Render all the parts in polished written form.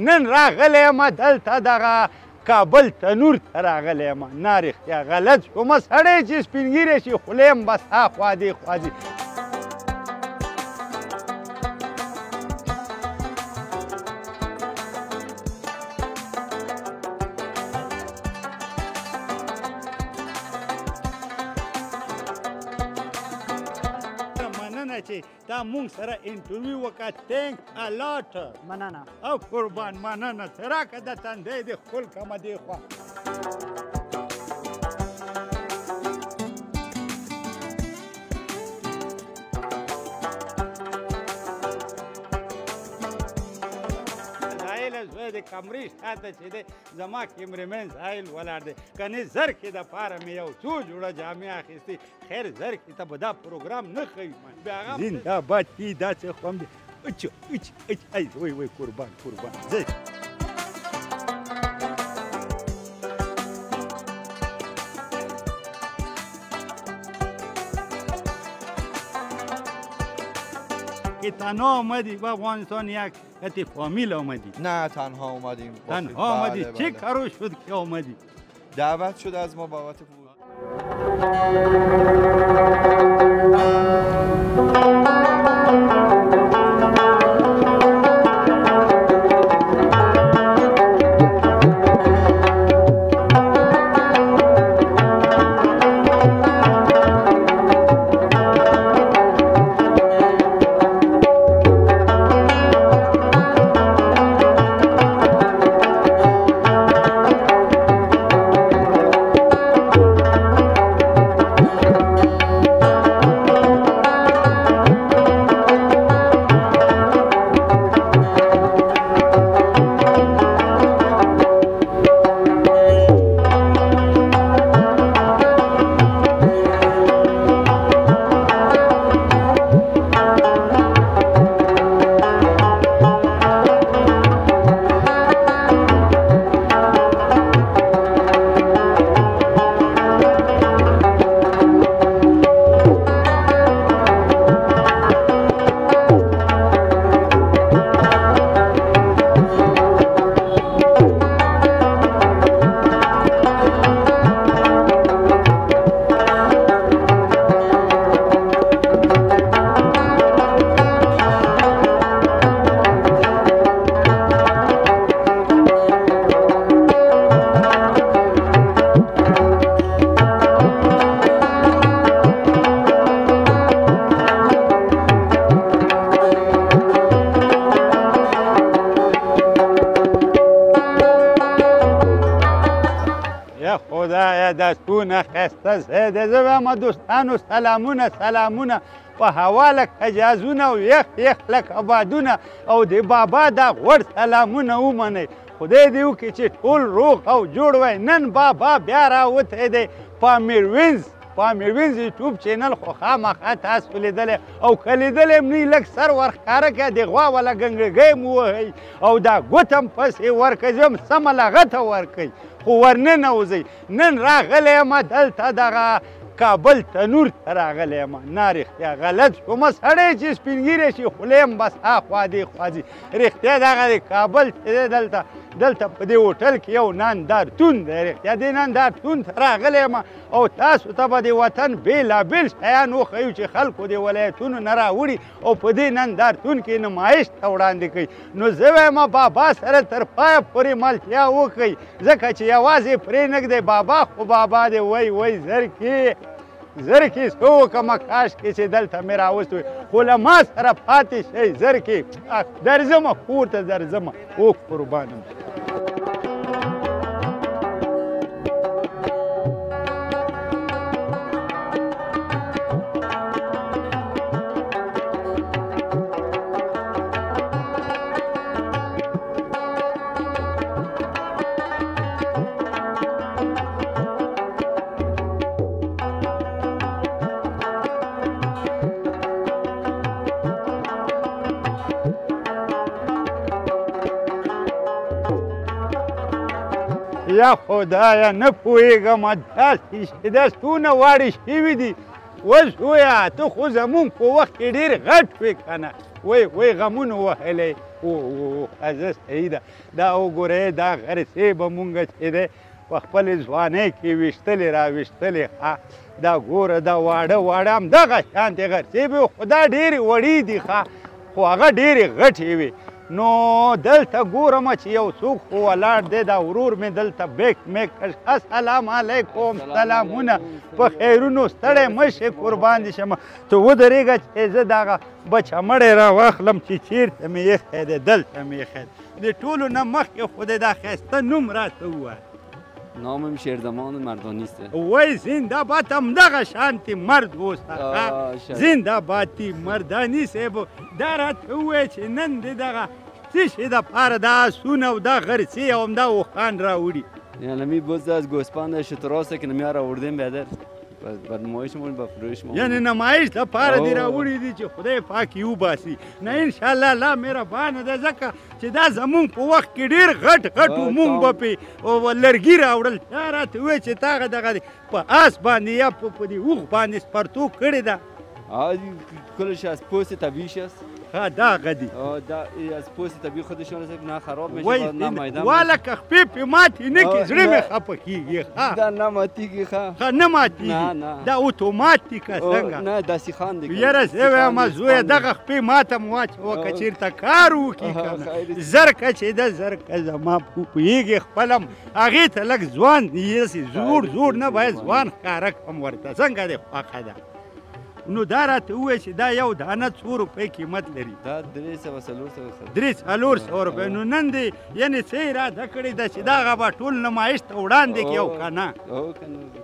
نن راغلی یم دلته دغه کابل تنور ته راغلی یم نه رښتیا غلط شومه سړی چې سپین ږیری شي خوله یم بس هاخوا دې خوا ځي چې تا مونږ سره انټرویو وکړه تینک الاټ مننه او قربان مننه څه راکړه د تندی دې ښکل کړمه دې خوا زوی د کمرې شاته چې دی زما کیمرمین ساحل ولاړ دی کنې زرکې دپاره مې یو څو جوړه جامې اخیستې خیر زرکې ته به دا پروګرام نه ښیي زنده‌باد کی دا څه خوند دی اچ اچ اچ ای وای وای قربان قربان زه که تنها آمدی و افغانستان یک فامیل آمدی؟ نه تنها آمدیم. تنها آمدی؟ چه کارو شد که آمدی؟ دعوت شد از ما بابت خدایا دستونه خسته زده زه به ما دوستانو سلامونه په هوا لکه حجازونه او یخ لکه بادونه او د بابا دا غوړ سلامونه ومنئ خدای دې وکړي چې ټول روغ او جوړ وای نن بابا بیا راوتی دی پامیروینز یوټیوب چینل خو خامخا تاسو لیدلی او که لیدلی هم نه لږ سر ورښکاره کړه د غوا والا ګنګړګۍ مو وهئ او دا ګوته هم پسې ورکوي زه هم سمه لغته ورکوئ خو ورننوځئ نن راغلی یم دلته دغه کابل تنور ته راغلی یم نه رښتیا غلط شومه سړی چې سپین ږیری شي خوله یم بس هاخوا دې خوا ځي رښتیا دغه د کابل چې دی دلته په دې هوټل کې یو نندارتون دی رښتیا دې نندارتون ته راغلی یم او تاسو ته به د وطن بېلابېل شیان وښیو چې خلکو د ولایتونو نه راوړي او په دې نندارتون کې نمایش ته وړاندې کوي نو زه وایم بابا سره تر پایه پورې ملتیا وکړئ ځکه چې یوازې پرېنږدی بابا خو بابا دی وای زرکې څه وکړمه کاشکې چې دلته مې راوستوي خو له ما سره پاتې شئ زرکې درځمه کور ته درځمه او قربانم یا خدایا نه پوهېږم دا څونه واړې شوي دي اوس ووایه ته خو زمونږ په وخت کې ډېر غټ وې که نه وای غمونه وهلی ښځه صحیح ده دا وګورئ دا غرڅې به مونږ چې دی په خپلې ځوانۍ کې ویشتلې راویشتلې ښه دا ګوره دا واړه واړه همدغه شانتې غرڅې به خو دا ډېرې وړې دي ښه خو هغه ډېرې غټې وي نو دلته ګورم چې یو څوک خو ولاړ دی دا ورور مې دلته بیک میک السلام علیکم سلامونه په خیرونو ستړی مه شې قربان دې شمه ته ودرېږه چې زه دغه بچه مړی راواخلم چې چېرته مې ایښی دی دلته مې ایښی دی د ټولو نه مخکې خو دی دا ښایسته نوم راته ووایه نامم شیرزمان مردانی است. وای زنده باد همدغه شانتی مرد اوسه زنده بادی مردانی صاحب دا راته ووایه چې نن دې دغه څه شي دپاره دا آسونه او دا غرڅې او همدا اوښان راوړي یعنی می بز از گوسپند شتراست که نمی آوردیم بیادر بر نمایشمون با فروشمون یعنی نمایش دپاره دې راوړي دي چې خدای پاک یې وباسي نه انشاءالله الله مهربانه ده ځکه چې دا زمونږ په وخت کې ډېر غټ غټ مونږ به پې لرګي راوړل دا راته ووایه چې تا دغه په آس باندې یا په دې اوښ باندې سپرتوب کړې ده کلش از پوست طبیعیش است ها داغه دي از پوست طبیعی خودشون است نه خراب میشه نه میدان والا که خپې پې ماتې نه کړي زړه مې خفه کېږي دا نه ماتېږي ښه نه ماتېږي دا اتومات که څنګه نه داسې خان دی یاره زه وایم زویه دغه خپې ماته م واچوه که چېرته کار وکړي که نه زرکه چې ده زرکه زما پوهېږي خپله هغې ته لږ ځوان داسې زور زور نه باید ځوان ښکاره کړم ورته څنګه دی خوښه ده نو دا راته ووایه چې دا یو دانه څو روپۍ قیمت لري دا 300 400 روپۍ نو نن دې یعنې څه اراده کړې ده چې دغه به ټول نمایش ته وړاندې کړي او که نه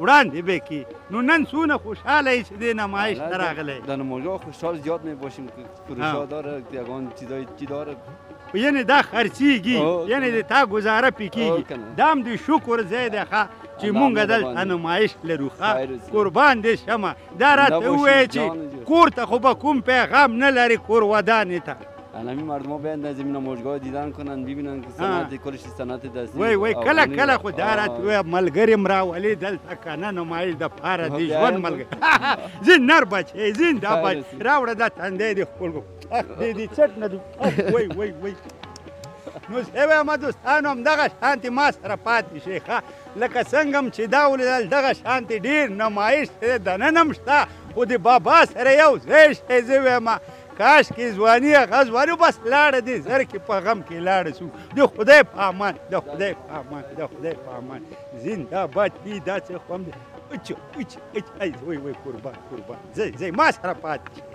وړاندې به کړي نو نن څونه خوشحاله یې چې دې نمایش ته راغلی در نمایشگاه خوشحال زیاد میباشیم فروشا داره یگان چیزای چی داره یعنی دا خرڅېږي یعنی د تا ګزاره پې کېږي دا هم د شکر ځای دی ښه چې مونږ دلته نمایش لرو ښه قربان دې شمه دا راته ووایه چې کور ته خو به کوم پیغام نه لري کور ودانې ته همین مردم ها باید از این نمایشگاه دیدن کنن ببینن که صنعت کلش صنعت دستی وای کله کله خو دا راته ووایه ملګري م راولي دلته که نه نمایش دپاره د ژوند ملګري زه نر بچی زنده بچ راوړه دا تندی دې خپل دې چټ نه وای نو زه وایم دوستانو همدغه شانتې ما سره پاتې شئ ښه لکه څنګه م چې دا ولیدل دغه شانتې ډېر نمایش دی دننه هم شته خو د بابا سره یو ځای شئ زه وایم کاشکې ځواني هغه ځواني بس لاړه دې زر کې په غم کې لاړه شو د خدای په امان د خدای په امان د خدای په امان زنده باد دي دا څه خو هم دی وای قربان ځئ ما سره پاتې شئ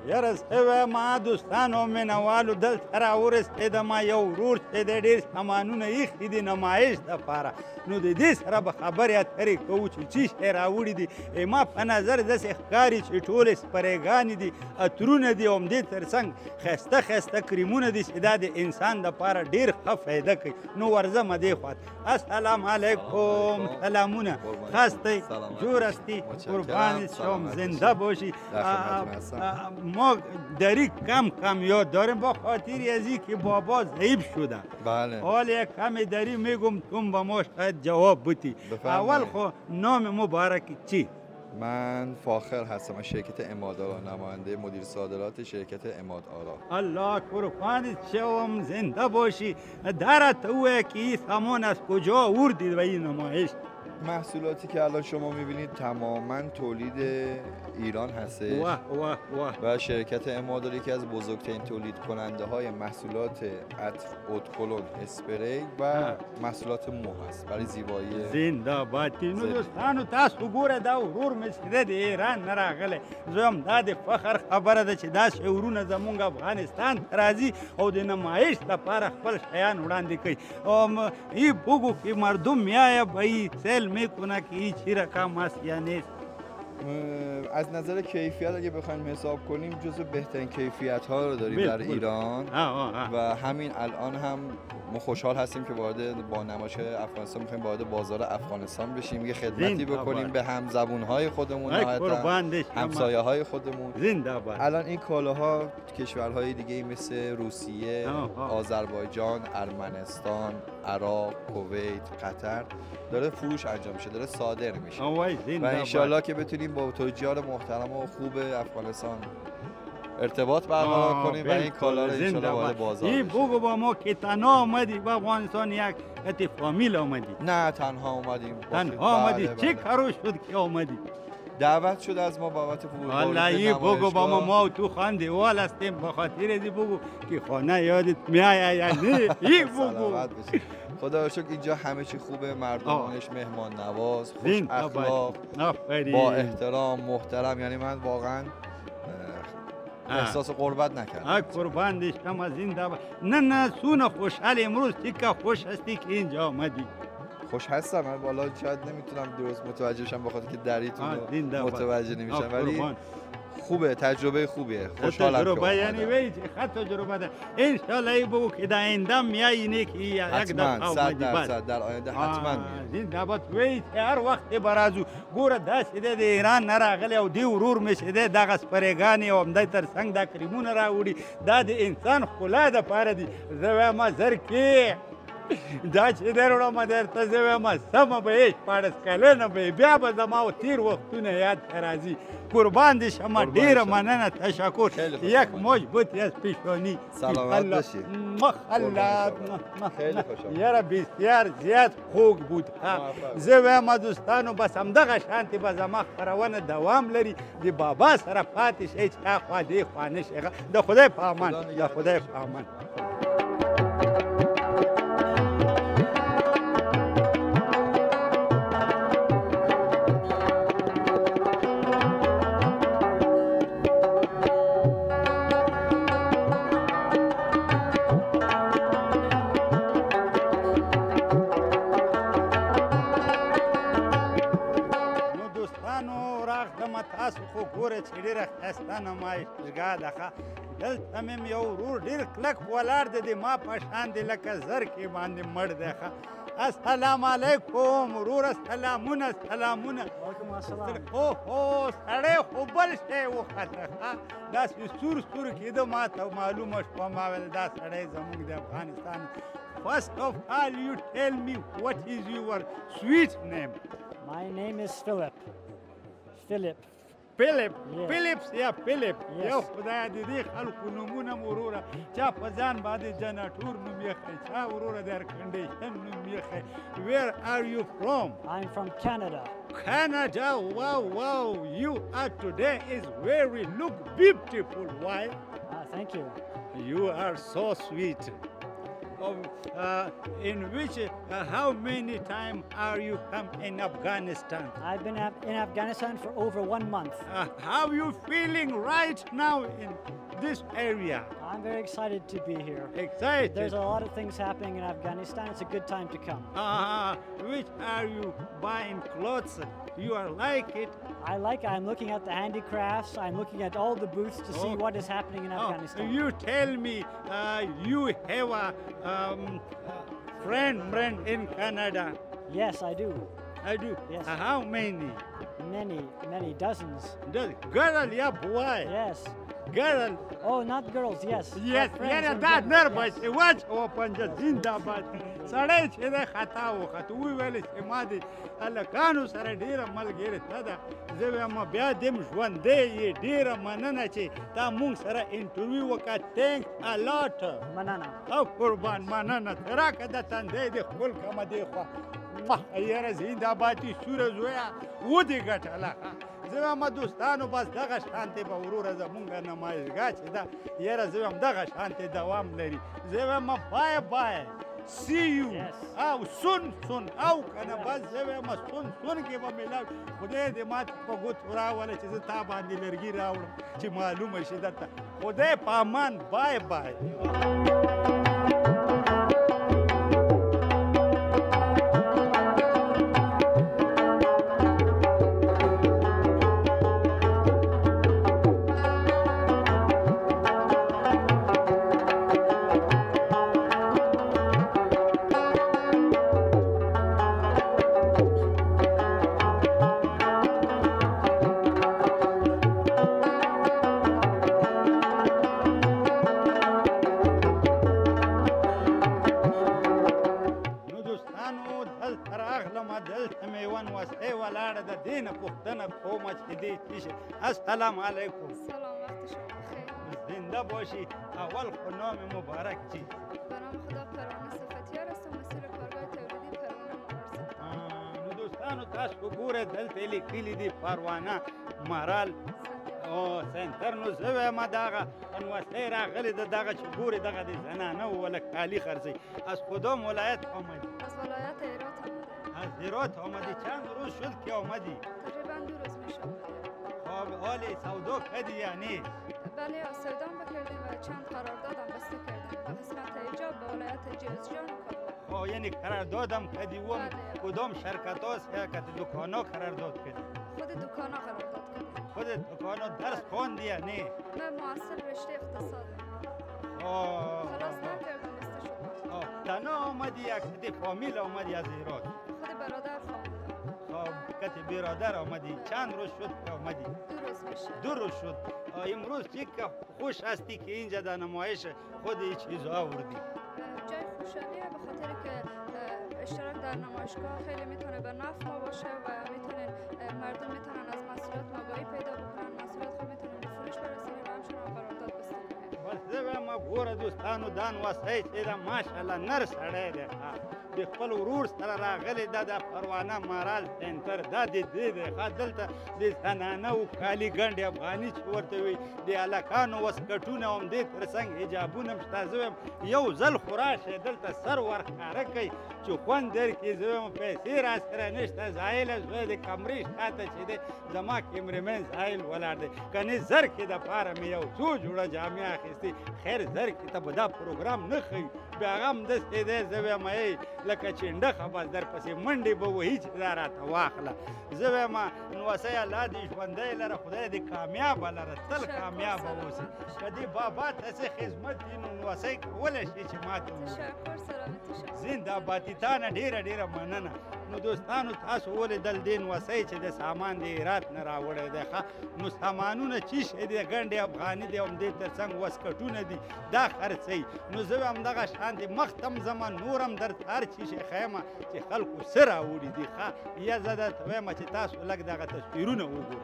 یاره زه وایم دوستانو مینهوالو دلته راورسېدم یو ورور چې دی ډېر سامانونه ایښي دي نمایش دپاره نو د دې سره به خبرې اترې کوو چې څه شی راوړي دي ما په نظر داسې ښکاري چې ټولې سپریګانې دي عطرونه دي او همدې تر څنګ ښایسته ښایسته کریمونه دي چې دا د انسان دپاره ډېر ښه فایده کوي نو ورځمه دې خواته السلام علیکم سلامونه خستئ جور هستی قربانت شم زنده باشی ما دری کم یاد داریم با خاطری از این که بابا ضعیف شده بله حال یک کم دری میگم تون با ما شاید جواب بدی اول خو نام مبارک چی؟ من فاخر هستم از شرکت اماد آرا نماینده مدیر صادرات شرکت اماد آرا الله قربانت شوم زنده باشی درت اوه که این سامان از کجا آوردید و این نمایش محصولاتی که الان شما میبینید تماما تولید ایران هستش و شرکت اماد یکی از بزرگترین تولید کننده های محصولات عطر، ادکلون، اسپری و محصولات مو هست برای زیبایی زنده باد نو دوستانو تاسو ګوره دا ورور مې چې د ایران نه راغلی زه هم دا د فخر خبره ده چې دا شعورونه زمونږ افغانستان ته راځي او د نمایش لپاره خپل شیان وړاندې کوي ای بگو که مردم میآید به این سیل میکنه که این چی رقم است یا نیست از نظر کیفیت اگه بخوایم حساب کنیم جزو بهترین کیفیت ها رو داریم در ایران و همین الان هم ما خوشحال هستیم که با نمایش افغانستان می‌خوایم وارد بازار افغانستان بشیم، یه خدمتی بکنیم به هم زبون‌های خودمون، همسایه‌های خودمون. زنده باد. الان این کالاها کشورهای دیگه مثل روسیه، آذربایجان، ارمنستان، عراق، کویت، قطر داره فروش انجام میشه، داره صادر میشه و انشالله که بتونیم با تجار محترم و خوب افغانستان ارتباط برقرار کنیم و این کالا رو انشالله وارد بازار بشه. بگو با ما که تنها آمدی به افغانستان یک فامیل آمدی؟ نه تنها آمدیم. تنها آمدی؟ چه کارو شد که آمدی؟ دعوت شد از ما بابت فرودگاه. والله بگو با ما تو خانه دیوال هستیم به خاطر ازی بگو که خانه یادت میاد یا نه. این بگو. خدا رو شکر اینجا همه چی خوبه، مردمانش مهمان نواز، خوش اخلاق، با احترام، محترم. یعنی من واقعا احساس غربت نکردم. قربان داشتم از این دعوت. نه سونه خوشحال امروز که خوش هستی که اینجا آمدی. خوش هستم. من والا شاید نمیتونم درست متوجه شم بخاطر که دریتون رو متوجه نمیشم، ولی خوبه، تجربه خوبیه. خوشحالم که تجربه یعنی وی خط تجربه ده. ان شاء الله بگو که در آینده میای اینه که یک دفعه اومدی بعد در آینده حتما این دعوت وی هر وقت برازو ګوره داسې د ایران نه راغلی او دی ورور مې چې دی دغه سپریګانې او همدای تر څنګ دا کریمونه راوړي دا د انسان ښکلا دپاره دي. زه وایم زر کې دا چې دی وړم درته زه وایم سمه به یې 14 کلنه به بیا به زما تیر وختونه یاد راځي. قربان دي شما ډیره مننه، تشکر. یک مجبوط از پیشانی. سلامت باشید. مخلد یاره بسیار زیاد خوږ بود. زه وایم دوستانو بس همدغه شانتې به زما خپرونه دوام لري. د بابا سره پاتې شئ چې اخوا دې خوا نه شي. د خدای په امان، د خدای په امان. تاسو خو ګوره چې ډېره ښایسته نمایشګاه ده ښه. دلته مې یو ورور ډېر کلک ولاړ دی، د ما په شان دی لکه زرکې باندې مړ دی ښه. السلام علیکم وروره. سلامونه سلامونه. اوهو سړی خو بل شی وخته ښه. داسې سور سور کېده ما ته معلومه شوه. ما ویل دا سړی زموږ د افغانستان. First of all, you tell me what is your sweet name? My name is Philip. Philip. Philip. Yes. Philips یا Philip. یو خدای د دې خلکو نومونه وروره چا په ځان باندې جنراتور نوم یخی، چا وروره د ایرکنډیشن نوم یخی. Where are you from? I'm from Canada. Canada. Wow. You are today is very look beautiful. Why? Thank you. You are so sweet. In which how many times are you come in Afghanistan? I've been in Afghanistan for over 1 month. How you feeling right now in this area? I'm very excited to be here. Excited? There's a lot of things happening in Afghanistan. It's a good time to come. Which are you buying clothes? You are like it? I like it. I'm looking at the handicrafts. I'm looking at all the booths to see what is happening in Afghanistan. You tell me you have a friend in Canada. Yes, I do. I do? Yes. How many? Many dozens. Girl, yeah, boy. Yes. Girl. Oh, not girls, yes. Yes, دا نربس واچ او پنځه زنده باد. سړی چې د خطا وخت ویل چې ما دې هلکانو سره ډېره ملګرتیا ده. زه وایم بیا دې ژوندی یې، ډېره مننه چې تا مونږ سره انټرویو وکړه. تھینک ا لاټ. مننه. او قربان مننه. راکه د تندی دې ښکل کړمه دې خوا. یاره زنده بادي سوره زویه ودې ګټله. زه وایم دوستانو بس دغه شانتې به وروره زمونږ نمایشګاه چې ده یاره زه وایم دغه شانتې دوام لري. زه وایم بای see you. او سون او کنه بس زه وایم سون کې به میلاو. خدای دې ماته په ګوتو راوله چې زه تا باندې لرګي راوړم چې معلومه شي درته. خدای په امان. بای پوښتنه کوم چې دې څه شي. السلام علیکم. سلام، وقت شما بخیر. زنده باشی. اول خو نام مبارک چی؟ به نام خدا پروانه صفتیار هستم، مسئول کارگاه تولیدی پروانه مهارسد. نو دوستانو تاسو ګوره دلته لیکلي دي پروانه مهرال سنټر. نو زه وایم دغه نوستی راغلې ده دغه چې ګورې دغه د زنانه وله کالي خرڅوي. از کدام ولایت آمدی؟ از ولایت هرات آمده. از هرات آمدی. چند روز شد که آمدی؟ تقریبا 2 روز می شود. خب حال سودا کردی یعنی؟ بله، سودا بکردیم و چند قراردادم بسته کردیم به قسمت ایجاب به ولایت جوزجان و کابل. یعنی قراردادم کردی و کدام شرکت هاست که دکانا قرارداد کردی؟ خود دکانا قرارداد کردیم. خود دکانا درس خواندی یا نه؟ من معاصر رشته اقتصادم. خلاص نکردم، بسته شدم. تنها آمدی یا کتی فامیل آمدی از هرات؟ خود برادر خواندم. خب کتی برادر آمدی. چند روز شد که آمدی؟ 2 روز میشه. 2 روز شد. امروز چی که خوش هستی که اینجا در نمایش خود این چیزها آوردی؟ جای خوشحالیه به خاطر که اشتراک در نمایشگاه خیلی میتونه به نفع ما باشه و میتونن مردم میتونن از محصولات آگاهی پیدا بکنن، محصولات خود میتونن به فروش برسونن و همچنان قرارداد بسته کنن. بس ما ګوره دوستانو دا نوستی چې ده ماشاءالله نر سړی دی. د خپل ورور سره راغلی ده د پروانه مهرال سنټر. دا د دې دی دلته د زنانه و کالي ګنډې افغاني چې ورته وي د هلکانو وسکټونه همدې تر څنګ حجابونه هم شته. زه وایم یو ځل خو راشئ دلته سر ورښکاره کوي چې خوند درکړي. زه وایم پیسې راسره نشته. زایله زوی د کمرې شاته چې دی زما کیمرمین زایل ولاړ دی. کنې زرکې دپاره مې یو څو جوړه جامې اخیستې. خیر زرکې ته به دا پروګرام نه ښیي. بیا هغه هم داسې دی. زه وایم ای لکه چنډخه بس درپسې منډې به وهي چې دا راته واخله. زه وایم نوسۍ الله دې ژوندی لره، خدای دې کامیابه لره، تل کامیابه اوسې. که دې بابا ته څه خدمت وي نو نوسۍ کولی شي چې ماته ووایي. تشکر، سلامتی شما. زنده بادي. تا نه ډېره ډېره مننه. نو دوستانو تاسو ولیدل دې نوسۍ چې د سامان د هرات نه راوړی دی. نو سامانونه چی شی دي؟ ګنډې افغاني دی، همدې تر څنګ وسکټونه دي، دا خرڅوي. نو زه هم دغه شانتې مخته م ځمه نور هم درته هر چی شی ښیم چې خلکو څه راوړي دي. یا زه درته وایم چې تاسو لږ دغه تصویرونه وګورئ.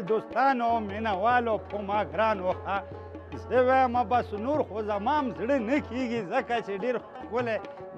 دوستانو مینوالو په ما ګرانو زه وایم بس نور خو زما هم زړه نه کېږي ځکه چې ډېر ښکلی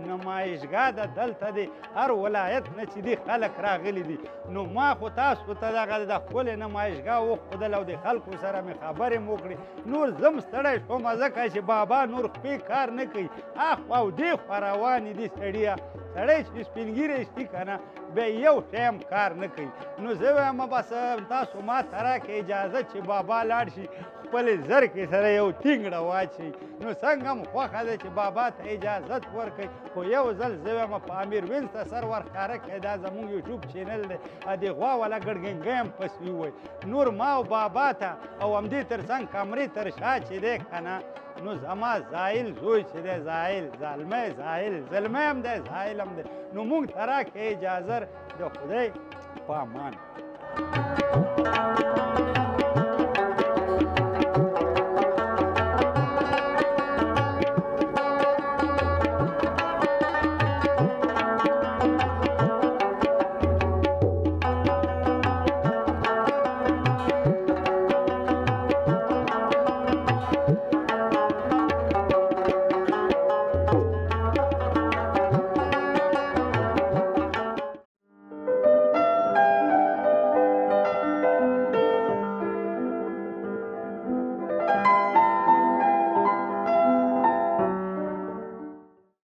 نمایشګاه ده دلته دی هر ولایت نه چې دي خلک راغلي دي. نو ما خو تاسو ته دغه د ښکلې نمایشګاه وښودل او د خلکو سره مې خبرې م وکړې. نور زم ستړی شوم ځکه چې بابا نور خپې کار نه کوي. اخوا او دې خوا روانې دي سړیه. سړی چې سپین ږیری شي که نه بیا یو ټایم کار نه کوي. نو زه وایم بس تاسو ما ته راکړئ اجازه چې بابا لاړ شي خپلې زرکې سره یو ټینګړه واچوي. نو څنګه هم خوښه ده چې بابا ته اجازت ورکوي. خو یو ځل زه وایم په امیر وینز ته سر ورښکاره کړئ. دا زموږ یوټیوب چینل دی. د غوا والا ګړګنګۍ هم پسې ووایي. نور ما او بابا ته او همدې تر څنګ کمرې تر شا چې دی که نه نو زما زایل زوی چې دی زایل زلمی زایل زلمی هم دی زایل هم دی. نو موږ ته راکړئ اجازه د خدای په امان.